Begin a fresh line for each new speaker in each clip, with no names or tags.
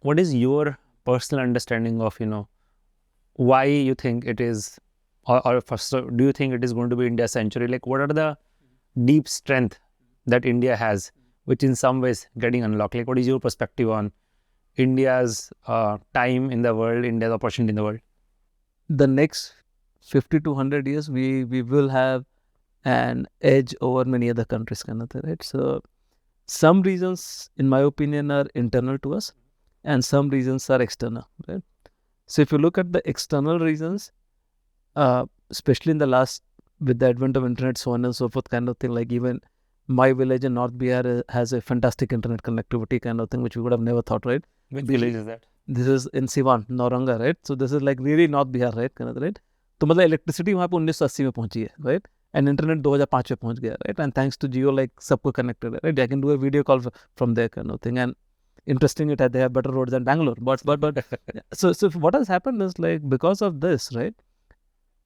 what is your personal understanding of, why you think it is, or first, do you think it is going to be India's century? Like, what are the deep strength that India has, which in some ways getting unlocked? Like, what is your perspective on India's time in the world, India's opportunity in the world?
The next 50 to 100 years, we will have an edge over many other countries, kind of thing, right? So some reasons, in my opinion, are internal to us, and some reasons are external, right? So if you look at the external reasons, especially in the last, with the advent of internet, so on and so forth, kind of thing, like even my village in North Bihar has a fantastic internet connectivity, kind of thing, which we would have never thought, right?
Which village is that?
This is in Siwan, Nauranga, right? So this is like really North Bihar, right? Kind of, right? तो मतलब electricity वहाँ पे 1980 में पहुंची है, right? And internet 2005 में पहुंच गया, right? And thanks to Jio, like सबको connected है, right? I can do a video call from there, kind of thing. And interesting, they have better roads than Bangalore. But so what has happened is, like, because of this, right?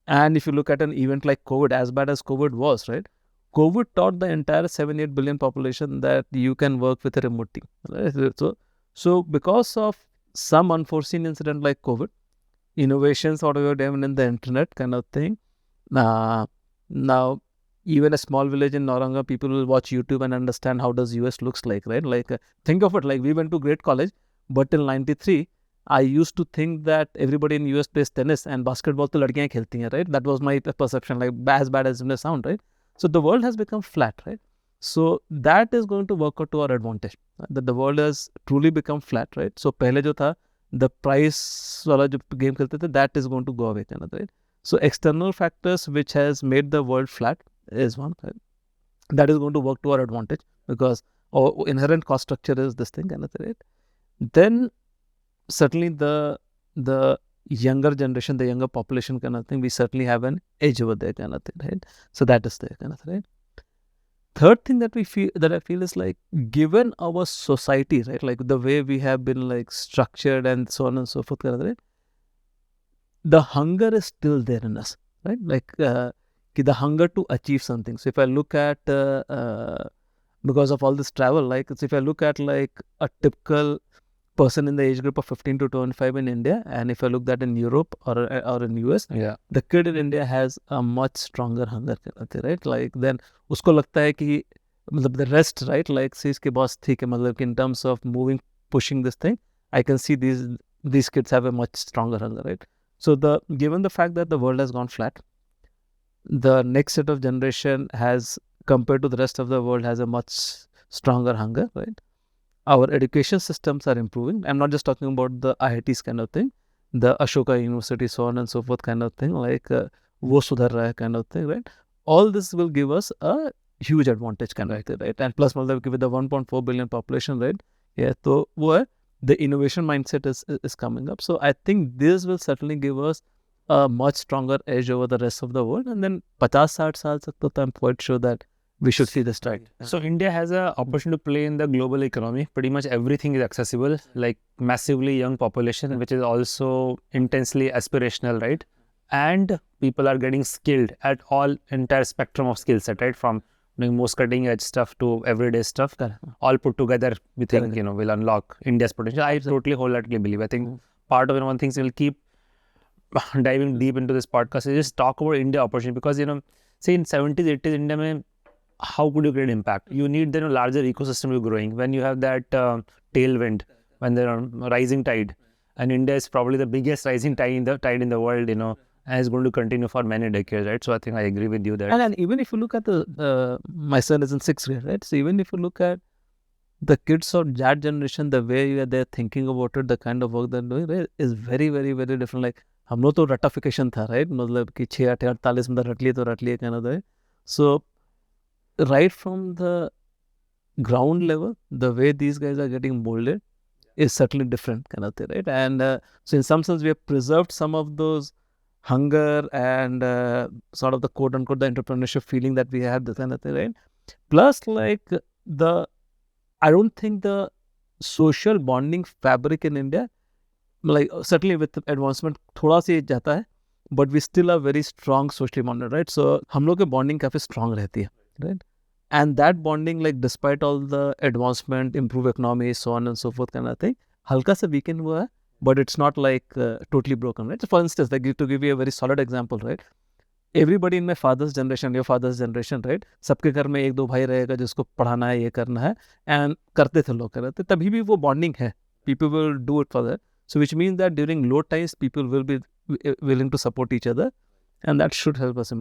And if you look at an event like COVID, as bad as COVID was, right? COVID taught the entire 7-8 billion population that you can work with a remote team, right? So because of some unforeseen incident like COVID, innovations what we have done in the internet, kind of thing, now even a small village in Nauranga, people will watch YouTube and understand how does US looks like, right? Like, think of it, like we went to great college, but till 93, I used to think that everybody in US plays tennis and basketball to ladkiyan khelti hain, right? That was my perception, like as bad as it may sound, right? So the world has become flat, right? So that is going to work out to our advantage, that the world has truly become flat, right? So pehle jo tha, the price wala jo game khelte the, that is going to go away, right? So external factors which has made the world flat is one, right? That is going to work to our advantage because our inherent cost structure is this thing, kind of, right? Then certainly the younger generation, the younger population, kind of thing, we certainly have an edge over there, kind of thing, right? So that is there, kind of, right? Third thing that I feel is, like, given our society, right, like the way we have been like structured and so on and so forth, kind of, right? The hunger is still there in us, right? Like the hunger to achieve something. So if I look at because of all this travel, like, so if I look at like a typical person in the age group of 15 to 25 in India, and if I look that in Europe or in US, the kid in India has a much stronger hunger, right? Like then usko लगता है कि मतलब the rest, right? Like से इसके boss ठीक है, मतलब in terms of moving, pushing this thing, I can see these kids have a much stronger hunger, right? So given the fact that the world has gone flat, the next set of generation has, compared to the rest of the world, has a much stronger hunger, right? Our education systems are improving. I'm not just talking about the IITs kind of thing, the Ashoka University, so on and so forth, kind of thing, like wo sudhar raha hai, kind of thing, right? All this will give us a huge advantage, kind of thing, right? And plus, with the 1.4 billion population, right? Yeah, so the innovation mindset is coming up. So I think this will certainly give us a much stronger edge over the rest of the world. And then 50-60 saal tak to I'm quite sure that we should see this right.
So India has an opportunity to play in the global economy. Pretty much everything is accessible, like massively young population, which is also intensely aspirational, right? And people are getting skilled at all entire spectrum of skill set, right? From doing most cutting edge stuff to everyday stuff, all put together, we think, will unlock India's potential. I totally wholeheartedly believe. I think part of one things we'll keep diving deep into this podcast is just talk about India opportunity, because, say in 70s, 80s, India mein, how could you create impact? You need then a larger ecosystem to growing. When you have that tailwind, when there are rising tide, and India is probably the biggest rising tide in the world, and is going to continue for many decades, right? So I think I agree with you there.
And even if you look at my son is in 6th grade, right? So even if you look at the kids of that generation, the way they're thinking about it, the kind of work they're doing, right, is very, very, very different. Like, हम लोग तो ratification था, right? मतलब कि 6-8-48 में रट लिए kind of thing. So right from the ground level, the way these guys are getting molded is certainly different, kind of thing, right? And so in some sense, we have preserved some of those hunger and sort of the quote unquote the entrepreneurship feeling that we had, this kind of thing, right? Plus, like I don't think the social bonding fabric in India, like certainly with advancement, thoda सी जाता है, but we still are very strong socially bonded, right? So हम लोग के bonding काफी strong रहती है, right? And that bonding, like despite all the advancement, improve economy, so on and so forth, kind of thing, हल्का सा weekend हुआ है, but it's not like totally broken, right? So for instance, like to give you a very solid example, right? Everybody in my father's generation, your father's generation, right? सबके घर में एक दो भाई रहेगा जिसको पढ़ाना है, ये करना है, and करते थे लोग, कर रहे थे, तभी भी वो bonding है. People will do it for that. So which means that during low times, people will be willing to support each other, and that should help us.